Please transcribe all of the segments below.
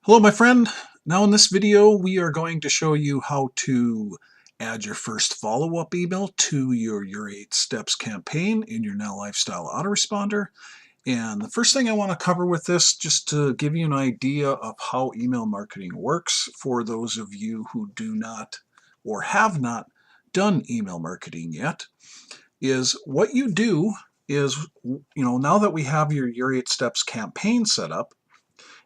Hello, my friend. Now in this video, we are going to show you how to add your first follow-up email to your 8 steps campaign in your Now LifeStyle autoresponder. And the first thing I want to cover with this, just to give you an idea of how email marketing works for those of you who do not or have not done email marketing yet, is what you do is, now that we have your 8 steps campaign set up,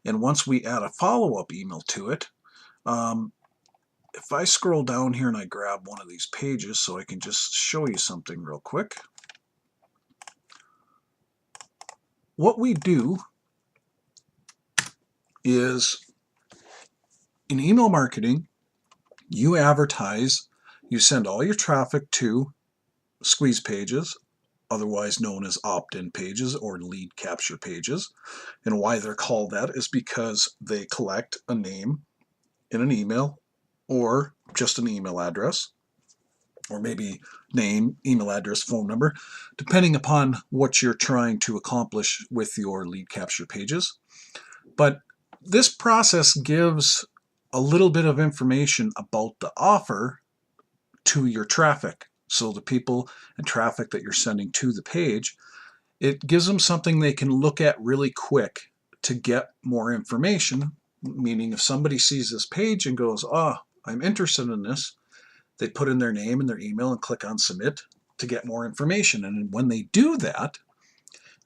and once we add a follow-up email to it, if I scroll down here and I grab one of these pages so I can just show you something real quick. What we do is, in email marketing, you advertise, you send all your traffic to squeeze pages, otherwise known as opt-in pages or lead capture pages. And why they're called that is because they collect a name in an email or just an email address, or maybe name, email address, phone number, depending upon what you're trying to accomplish with your lead capture pages. But this process gives a little bit of information about the offer to your traffic. So the people and traffic that you're sending to the page, it gives them something they can look at really quick to get more information. Meaning if somebody sees this page and goes, I'm interested in this, they put in their name and their email and click on submit to get more information. And when they do that,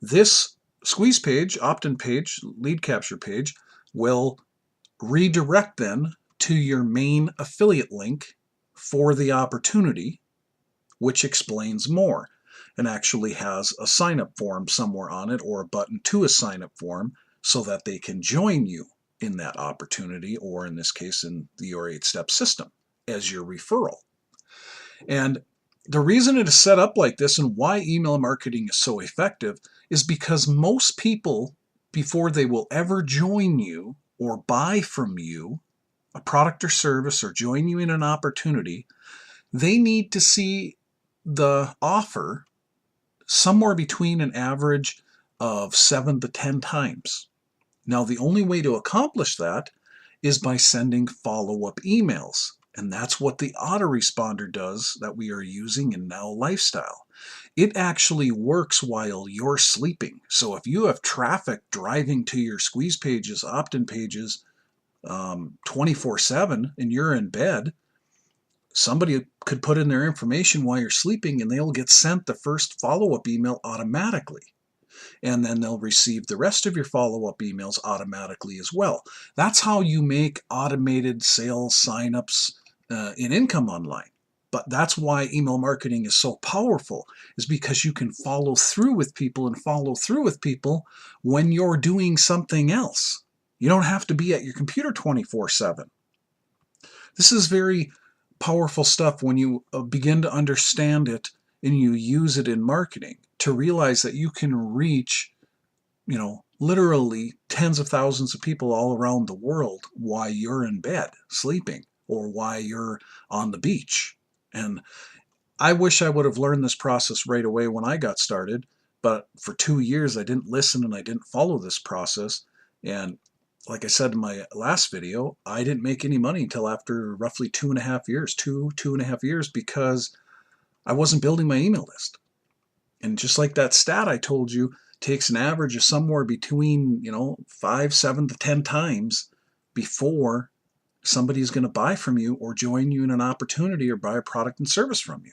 this squeeze page, opt-in page, lead capture page will redirect them to your main affiliate link for the opportunity, which explains more and actually has a sign-up form somewhere on it or a button to a sign-up form so that they can join you in that opportunity, or in this case in your 8-step system, as your referral. And the reason it is set up like this and why email marketing is so effective is because most people, before they will ever join you or buy from you a product or service or join you in an opportunity, they need to see the offer somewhere between an average of 7 to 10 times. Now, the only way to accomplish that is by sending follow-up emails. And that's what the autoresponder does that we are using in Now LifeStyle. It actually works while you're sleeping. So if you have traffic driving to your squeeze pages, opt-in pages 24/7 and you're in bed, somebody could put in their information while you're sleeping and they'll get sent the first follow-up email automatically. And then they'll receive the rest of your follow-up emails automatically as well. That's how you make automated sales signups in income online. But that's why email marketing is so powerful, is because you can follow through with people and follow through with people when you're doing something else. You don't have to be at your computer 24/7. This is very powerful stuff when you begin to understand it and you use it in marketing, to realize that you can reach, literally tens of thousands of people all around the world while you're in bed sleeping or while you're on the beach. And I wish I would have learned this process right away when I got started, but for 2 years I didn't listen and I didn't follow this process. And like I said in my last video, I didn't make any money until after roughly 2.5 years, two and a half years, because I wasn't building my email list. And just like that stat I told you, takes an average of somewhere between 5, 7 to 10 times before somebody's going to buy from you or join you in an opportunity or buy a product and service from you.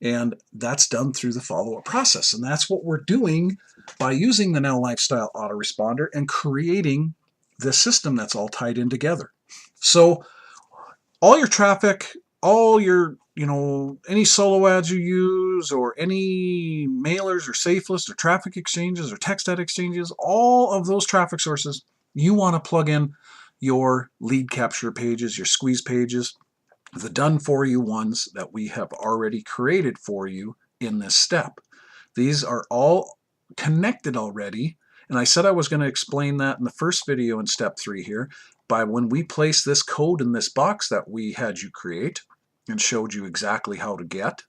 And that's done through the follow-up process. And that's what we're doing by using the Now LifeStyle autoresponder and creating this system that's all tied in together. So all your traffic, all your, any solo ads you use or any mailers or safe lists or traffic exchanges or text ad exchanges, all of those traffic sources, you want to plug in your lead capture pages, your squeeze pages, the done for you ones that we have already created for you in this step. These are all connected already. And I said I was going to explain that in the first video in step 3 here, by when we place this code in this box that we had you create and showed you exactly how to get.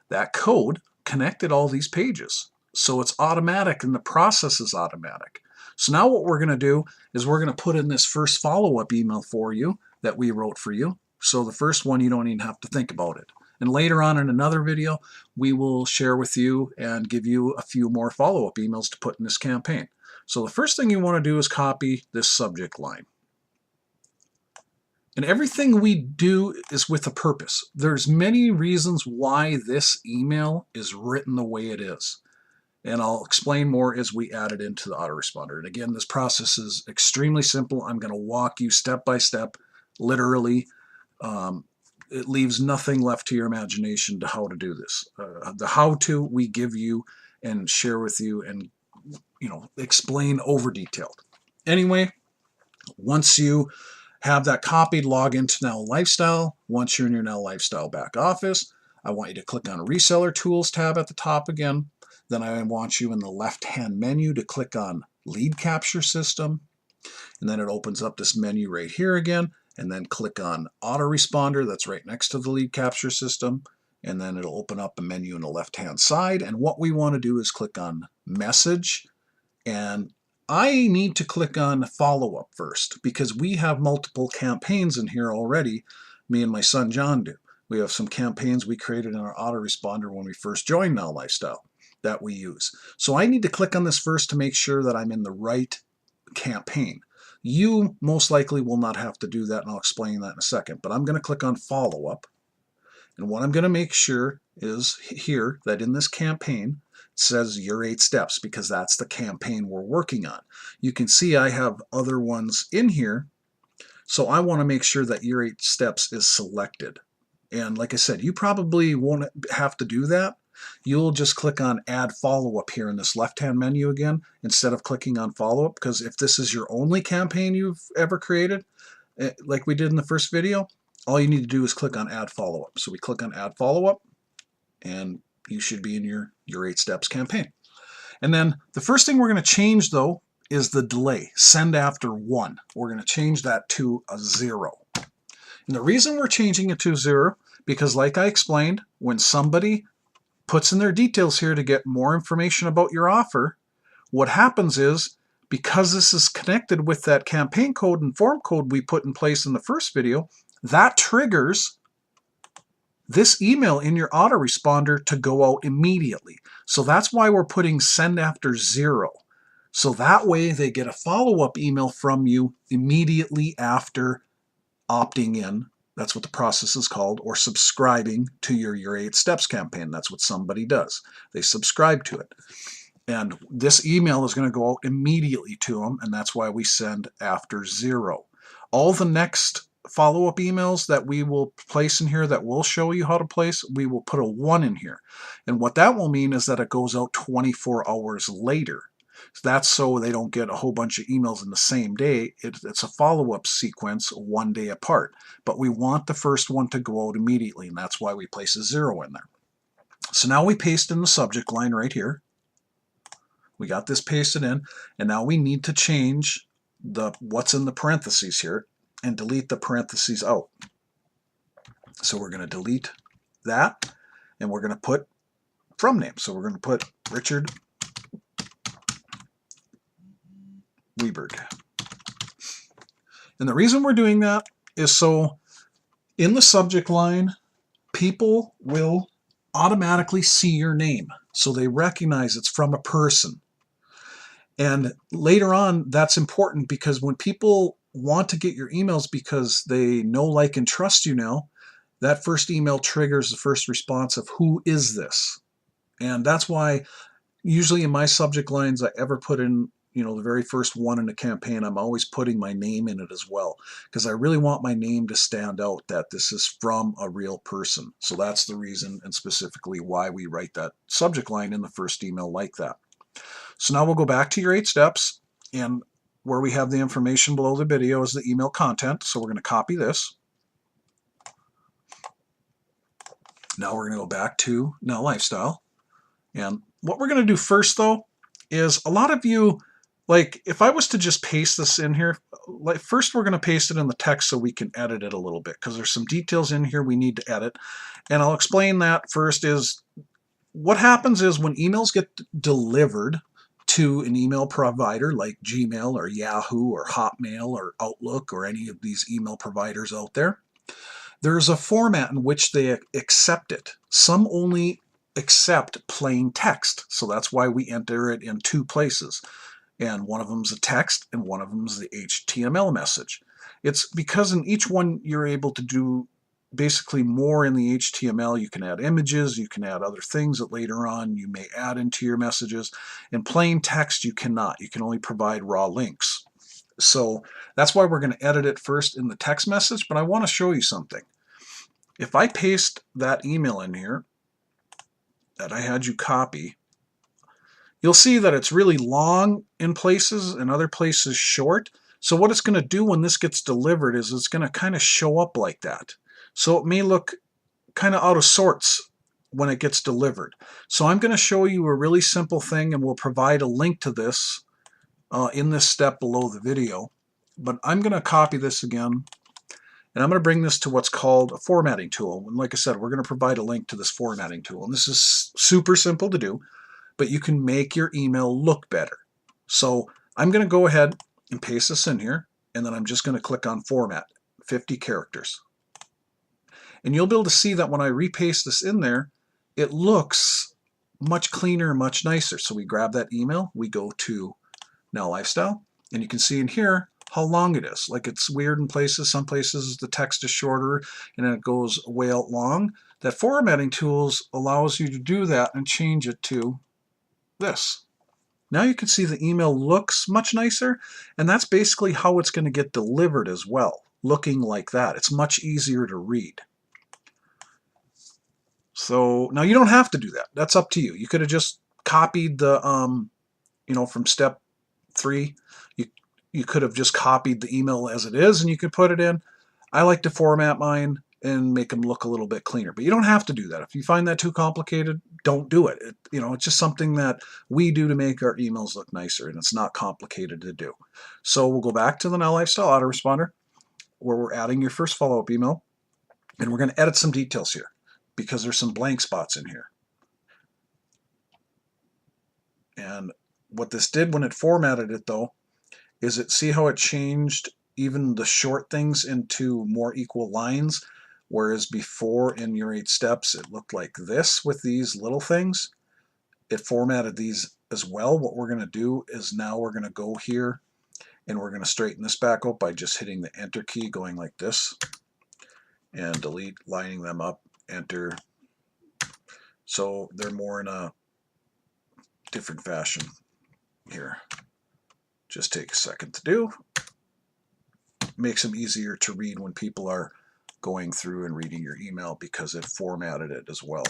That code connected all these pages. So it's automatic and the process is automatic. So now what we're going to do is we're going to put in this first follow-up email for you that we wrote for you. So the first one, you don't even have to think about it. And later on in another video, we will share with you and give you a few more follow-up emails to put in this campaign. So the first thing you want to do is copy this subject line. And everything we do is with a purpose. There's many reasons why this email is written the way it is. And I'll explain more as we add it into the autoresponder. And again, this process is extremely simple. I'm going to walk you step by step, literally. It leaves nothing left to your imagination to how to do this. The how-to we give you and share with you and explain over detailed. Anyway, once you have that copied, log into Now LifeStyle. Once you're in your Now LifeStyle back office, I want you to click on Reseller Tools tab at the top again. Then I want you in the left-hand menu to click on Lead Capture System. And then it opens up this menu right here again. And then click on Autoresponder. That's right next to the Lead Capture System. And then it'll open up a menu on the left-hand side. And what we want to do is click on Message. And I need to click on follow-up first because we have multiple campaigns in here already. Me and my son John do. We have some campaigns we created in our autoresponder when we first joined Now Lifestyle that we use. So I need to click on this first to make sure that I'm in the right campaign. You most likely will not have to do that, and I'll explain that in a second. But I'm going to click on follow-up. And what I'm going to make sure is here that in this campaign, says your 8 steps because that's the campaign we're working on. You can see I have other ones in here, so I want to make sure that your 8 steps is selected. And like I said, you probably won't have to do that. You'll just click on Add Follow-Up here in this left-hand menu again instead of clicking on Follow-Up, because if this is your only campaign you've ever created, like we did in the first video, all you need to do is click on Add Follow-Up. So we click on Add Follow-Up, and you should be in your 8 steps campaign. And then the first thing we're going to change though is the delay, send after 1. We're going to change that to a 0. And the reason we're changing it to 0, because like I explained, when somebody puts in their details here to get more information about your offer, what happens is, because this is connected with that campaign code and form code we put in place in the first video, that triggers this email in your autoresponder to go out immediately. So that's why we're putting send after 0. So that way they get a follow-up email from you immediately after opting in. That's what the process is called, or subscribing to your 8 steps campaign. That's what somebody does. They subscribe to it. And this email is going to go out immediately to them, and that's why we send after 0. All the next follow-up emails that we will place in here that will show you how to place, we will put a 1 in here. And what that will mean is that it goes out 24 hours later. That's so they don't get a whole bunch of emails in the same day. It's a follow-up sequence 1 day apart. But we want the first one to go out immediately, and that's why we place a 0 in there. So now we paste in the subject line right here. We got this pasted in, and now we need to change what's in the parentheses here and delete the parentheses out. So we're going to delete that, and we're going to put from name. So we're going to put Richard Weberg. And the reason we're doing that is so in the subject line, people will automatically see your name. So they recognize it's from a person. And later on, that's important because when people want to get your emails because they know, like, and trust you now, that first email triggers the first response of who is this? And that's why usually in my subject lines I ever put in, the very first one in a campaign, I'm always putting my name in it as well, because I really want my name to stand out that this is from a real person. So that's the reason and specifically why we write that subject line in the first email like that. So now we'll go back to your 8 steps, and where we have the information below the video is the email content. So we're going to copy this. Now we're going to go back to Now Lifestyle. And what we're going to do first though is a lot of you, like if I was to just paste this in here, like first we're going to paste it in the text so we can edit it a little bit because there's some details in here we need to edit. And I'll explain that first is what happens is when emails get delivered to an email provider like Gmail or Yahoo or Hotmail or Outlook or any of these email providers out there, there's a format in which they accept it. Some only accept plain text, so that's why we enter it in two places. And one of them is a text and one of them is the HTML message. It's because in each one you're able to do basically more in the HTML. You can add images, you can add other things that later on you may add into your messages. In plain text you cannot. You can only provide raw links. So that's why we're going to edit it first in the text message, but I want to show you something. If I paste that email in here that I had you copy, you'll see that it's really long in places and other places short. So what it's going to do when this gets delivered is it's going to kind of show up like that. So it may look kind of out of sorts when it gets delivered. So I'm going to show you a really simple thing, and we'll provide a link to this in this step below the video. But I'm going to copy this again, and I'm going to bring this to what's called a formatting tool. And like I said, we're going to provide a link to this formatting tool. And this is super simple to do, but you can make your email look better. So I'm going to go ahead and paste this in here, and then I'm just going to click on Format, 50 characters. And you'll be able to see that when I repaste this in there, it looks much cleaner, much nicer. So we grab that email, we go to Now Lifestyle, and you can see in here how long it is. Like, it's weird in places. Some places the text is shorter and then it goes way out long. That formatting tools allows you to do that and change it to this. Now you can see the email looks much nicer, and that's basically how it's going to get delivered as well, looking like that. It's much easier to read. So now you don't have to do that. That's up to you. You could have just copied the, from step 3. You could have just copied the email as it is and you could put it in. I like to format mine and make them look a little bit cleaner, but you don't have to do that. If you find that too complicated, don't do it. It's just something that we do to make our emails look nicer, and it's not complicated to do. So we'll go back to the Now Lifestyle Autoresponder, where we're adding your first follow-up email, and we're going to edit some details here because there's some blank spots in here. And what this did when it formatted it, though, is see how it changed even the short things into more equal lines, whereas before in your 8 steps it looked like this with these little things. It formatted these as well. What we're going to do is now we're going to go here and we're going to straighten this back up by just hitting the Enter key, going like this, and delete, lining them up, Enter. So they're more in a different fashion here. Just take a second to do. Makes them easier to read when people are going through and reading your email because it formatted it as well.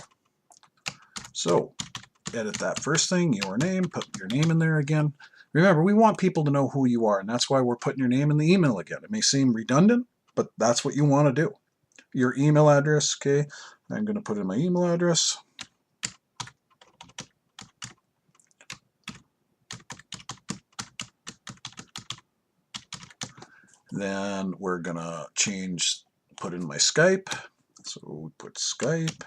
So edit that first thing, your name, put your name in there again. Remember, we want people to know who you are, and that's why we're putting your name in the email again. It may seem redundant, but that's what you want to do. Your email address, okay, I'm going to put in my email address. Then we're going to put in my Skype. So we put Skype.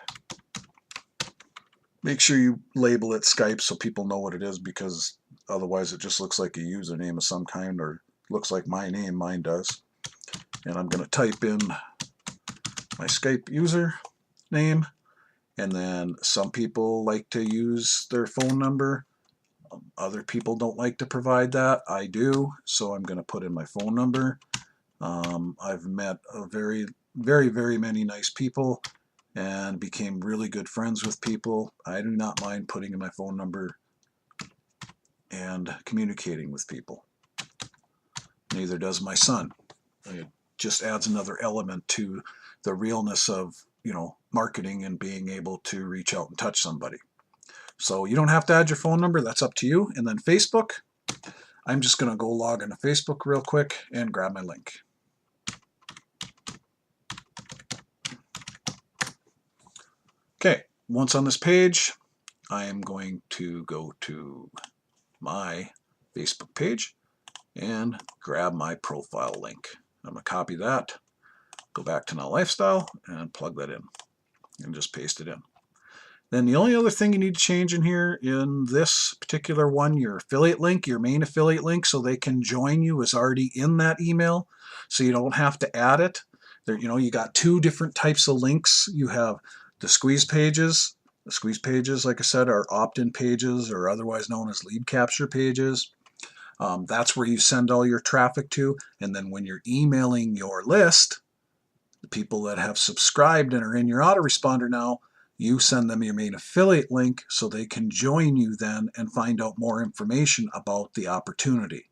Make sure you label it Skype so people know what it is, because otherwise it just looks like a username of some kind, or looks like my name, mine does. And I'm going to type in my Skype user name, and then some people like to use their phone number. Other people don't like to provide that. I do, so I'm going to put in my phone number. I've met a very, very, very many nice people and became really good friends with people. I do not mind putting in my phone number and communicating with people. Neither does my son. It just adds another element to the realness of, marketing and being able to reach out and touch somebody. So you don't have to add your phone number. That's up to you. And then Facebook, I'm just going to go log into Facebook real quick and grab my link. Okay, once on this page, I am going to go to my Facebook page and grab my profile link. I'm going to copy that, go back to Now Lifestyle, and plug that in, and just paste it in. Then the only other thing you need to change in here in this particular one, your affiliate link, your main affiliate link, so they can join you, is already in that email, so you don't have to add it. There, you got two different types of links. You have the squeeze pages. The squeeze pages, like I said, are opt-in pages, or otherwise known as lead capture pages. That's where you send all your traffic to. And then when you're emailing your list, the people that have subscribed and are in your autoresponder now, you send them your main affiliate link so they can join you then and find out more information about the opportunity.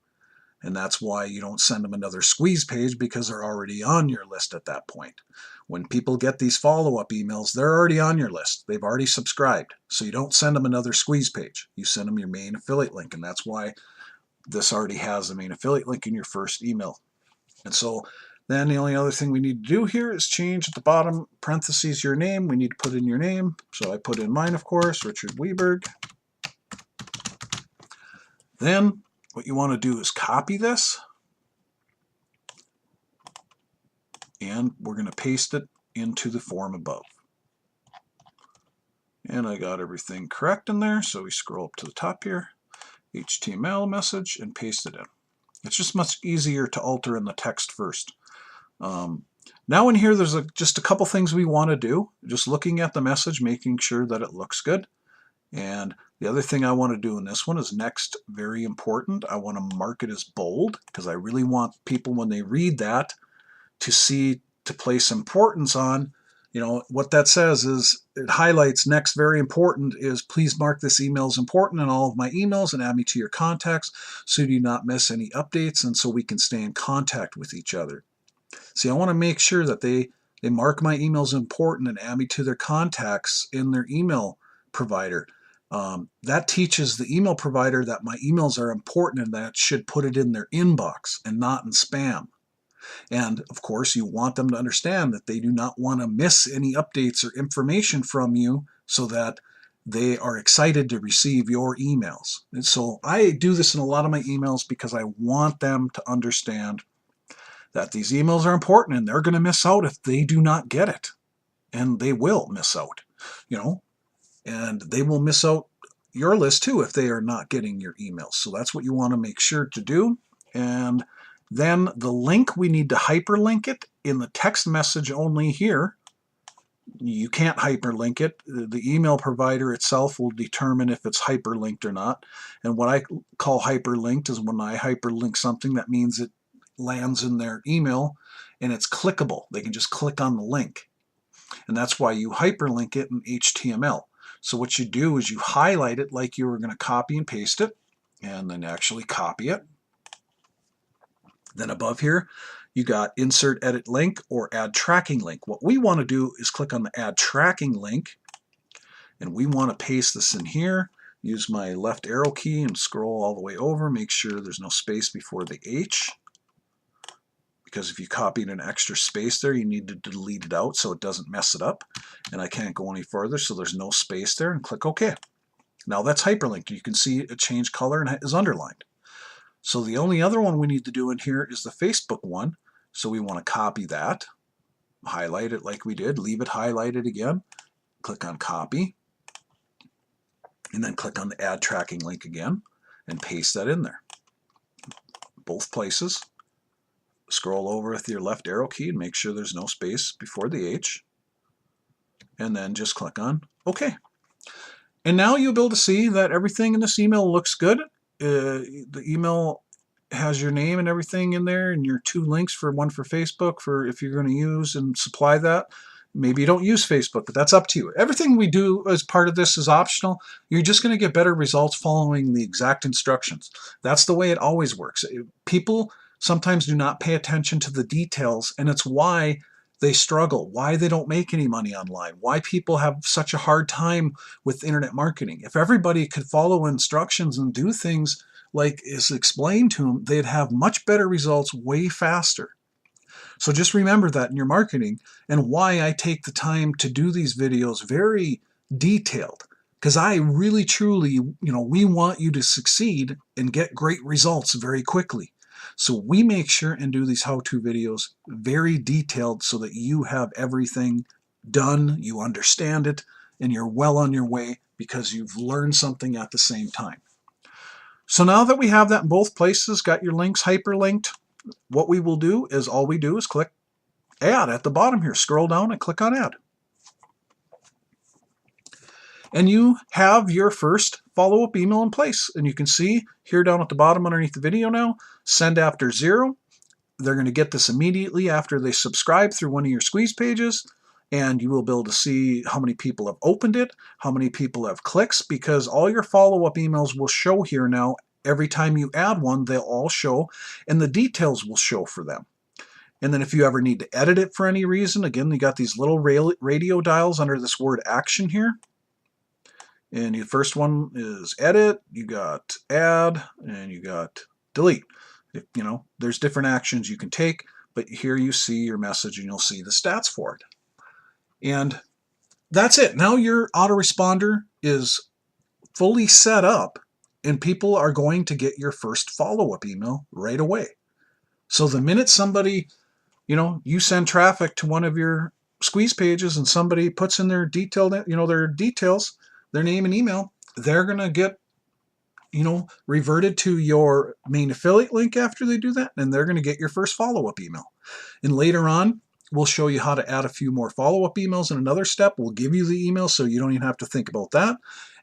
And that's why you don't send them another squeeze page, because they're already on your list at that point. When people get these follow-up emails, they're already on your list. They've already subscribed. So you don't send them another squeeze page. You send them your main affiliate link, and that's why this already has the main affiliate link in your first email. And so then the only other thing we need to do here is change at the bottom parentheses your name. We need to put in your name. So I put in mine, of course, Richard Weberg. Then what you want to do is copy this, and we're going to paste it into the form above. And I got everything correct in there, so we scroll up to the top here, HTML message, and paste it in. It's just much easier to alter in the text first. Now in here, there's just a couple things we want to do. Just looking at the message, making sure that it looks good. And the other thing I want to do in this one is next, very important. I want to mark it as bold, because I really want people, when they read that, to place importance on. What that says is, it highlights next, very important, is please mark this email as important in all of my emails and add me to your contacts so you do not miss any updates, and so we can stay in contact with each other. See, I want to make sure that they mark my emails important and add me to their contacts in their email provider. That teaches the email provider that my emails are important and that should put it in their inbox and not in spam. And of course, you want them to understand that they do not want to miss any updates or information from you, so that they are excited to receive your emails. And so I do this in a lot of my emails, because I want them to understand that these emails are important, and they're going to miss out if they do not get it. And they will miss out, and they will miss out your list too if they are not getting your emails. So that's what you want to make sure to do. And then the link, we need to hyperlink it in the text message only here. You can't hyperlink it. The email provider itself will determine if it's hyperlinked or not. And what I call hyperlinked is when I hyperlink something, that means it lands in their email and it's clickable. They can just click on the link. And that's why you hyperlink it in HTML. So what you do is you highlight it like you were going to copy and paste it, and then actually copy it. Then above here, you got insert edit link or add tracking link. What we want to do is click on the add tracking link, and we want to paste this in here. Use my left arrow key and scroll all the way over. Make sure there's no space before the H, because if you copied an extra space there, you need to delete it out so it doesn't mess it up. And I can't go any further, so there's no space there, and click OK. Now that's hyperlinked. You can see it changed color and is underlined. So the only other one we need to do in here is the Facebook one. So we want to copy that, highlight it like we did, leave it highlighted again, click on copy, and then click on the add tracking link again and paste that in there. Both places. Scroll over with your left arrow key and make sure there's no space before the H, and then just click on OK. And now you'll be able to see that everything in this email looks good. The email has your name and everything in there, and your two links, one for Facebook, for if you're going to use and supply that. Maybe you don't use Facebook, but that's up to you. Everything we do as part of this is optional. You're just going to get better results following the exact instructions. That's the way it always works. People sometimes do not pay attention to the details, and it's why they struggle, why they don't make any money online, why people have such a hard time with internet marketing. If everybody could follow instructions and do things like is explained to them, they'd have much better results way faster. So just remember that in your marketing, and why I take the time to do these videos very detailed, because I really truly, we want you to succeed and get great results very quickly. So we make sure and do these how-to videos very detailed so that you have everything done, you understand it, and you're well on your way because you've learned something at the same time. So now that we have that in both places, got your links hyperlinked, what we will do is all we do is click Add at the bottom here. Scroll down and click on Add. And you have your first follow-up email in place. And you can see here down at the bottom underneath the video now, send after 0. They're going to get this immediately after they subscribe through one of your squeeze pages. And you will be able to see how many people have opened it, how many people have clicks, because all your follow-up emails will show here now. Every time you add one, they'll all show, and the details will show for them. And then if you ever need to edit it for any reason, again, you got these little radio dials under this word action here. And the first one is edit, you got add, and you got delete. You know, there's different actions you can take, but here you see your message and you'll see the stats for it. And that's it. Now your autoresponder is fully set up and people are going to get your first follow-up email right away. So the minute somebody, you know, you send traffic to one of your squeeze pages and somebody puts in their detailed, you know, their details, their name and email, they're going to get, you know, reverted to your main affiliate link after they do that, and they're going to get your first follow-up email. And later on, we'll show you how to add a few more follow-up emails in another step. We'll give you the email so you don't even have to think about that.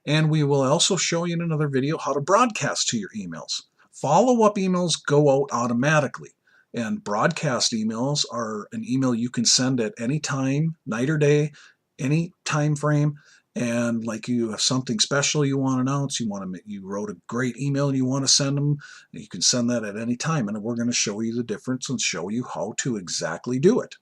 And we will also show you in another video how to broadcast to your emails. Follow-up emails go out automatically. And broadcast emails are an email you can send at any time, night or day, any time frame. And like you have something special you want to announce, you wrote a great email and you want to send them, you can send that at any time. And we're going to show you the difference and show you how to exactly do it.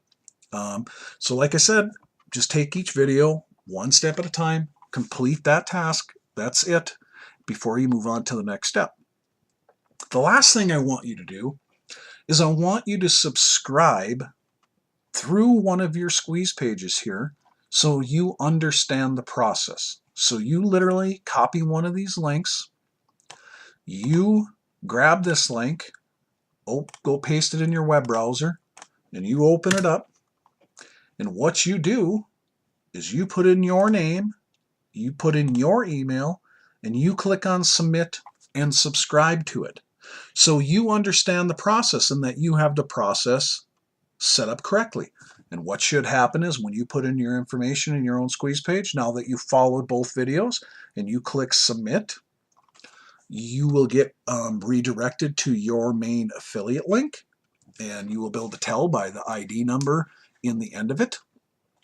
So like I said, just take each video one step at a time, complete that task. That's it before you move on to the next step. The last thing I want you to do is I want you to subscribe through one of your squeeze pages here so you understand the process. So you literally copy one of these links, you grab this link, go paste it in your web browser, and you open it up. And what you do is you put in your name, you put in your email, and you click on submit and subscribe to it. So you understand the process and that you have the process set up correctly. And what should happen is when you put in your information in your own squeeze page, now that you've followed both videos and you click submit, you will get redirected to your main affiliate link, and you will be able to tell by the ID number in the end of it.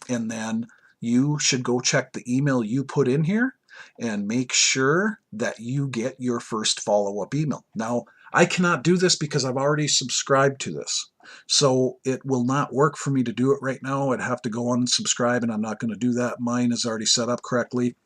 And then you should go check the email you put in here and make sure that you get your first follow-up email. Now, I cannot do this because I've already subscribed to this. So it will not work for me to do it right now. I'd have to go on and subscribe, and I'm not going to do that. Mine is already set up correctly.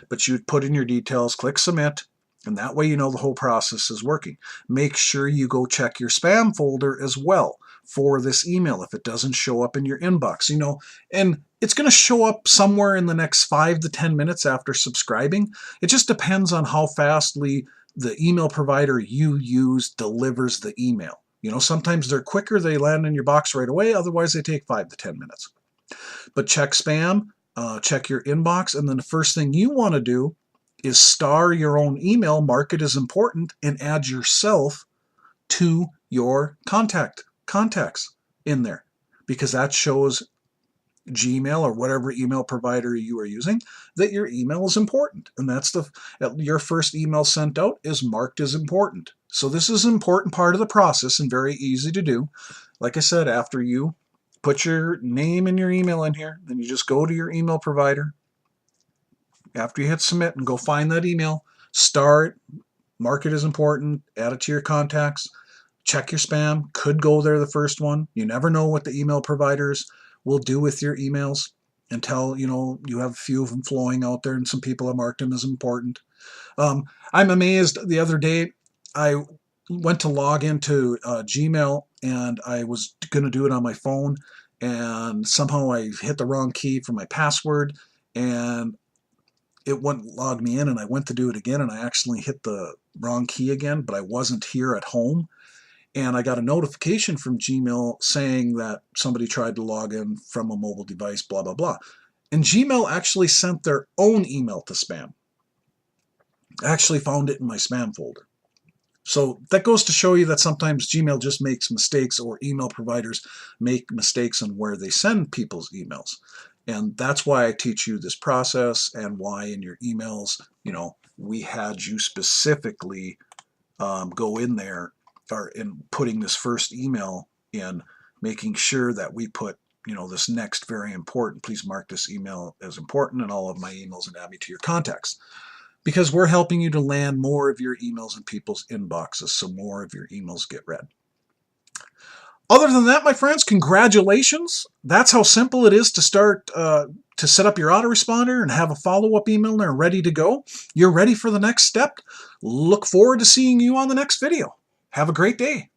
But you'd put in your details, click submit, and that way you know the whole process is working. Make sure you go check your spam folder as well for this email if it doesn't show up in your inbox. You know, and it's going to show up somewhere in the next 5 to 10 minutes after subscribing. It just depends on how fastly the email provider you use delivers the email. You know, sometimes they're quicker, they land in your box right away, otherwise they take 5 to 10 minutes. But check spam, check your inbox, and then the first thing you want to do is star your own email, mark it as important, and add yourself to your contacts in there, because that shows Gmail or whatever email provider you are using that your email is important, and that's your first email sent out is marked as important. So this is an important part of the process and very easy to do. Like I said, after you put your name and your email in here, then you just go to your email provider after you hit submit and go find that email, star it, mark it as important, add it to your contacts, check your spam, could go there the first one. You never know what the email providers will do with your emails until, you know, you have a few of them flowing out there and some people have marked them as important. I'm amazed. The other day I went to log into Gmail and I was going to do it on my phone, and somehow I hit the wrong key for my password and it wouldn't log me in, and I went to do it again and I actually hit the wrong key again, but I wasn't here at home. And I got a notification from Gmail saying that somebody tried to log in from a mobile device, blah, blah, blah. And Gmail actually sent their own email to spam. I actually found it in my spam folder. So that goes to show you that sometimes Gmail just makes mistakes, or email providers make mistakes on where they send people's emails. And that's why I teach you this process, and why in your emails, we had you specifically go in there, or in putting this first email in, making sure that we put, this next very important, please mark this email as important in all of my emails and add me to your contacts. Because we're helping you to land more of your emails in people's inboxes, so more of your emails get read. Other than that, my friends, congratulations. That's how simple it is to start to set up your autoresponder and have a follow-up email there ready to go. You're ready for the next step. Look forward to seeing you on the next video. Have a great day.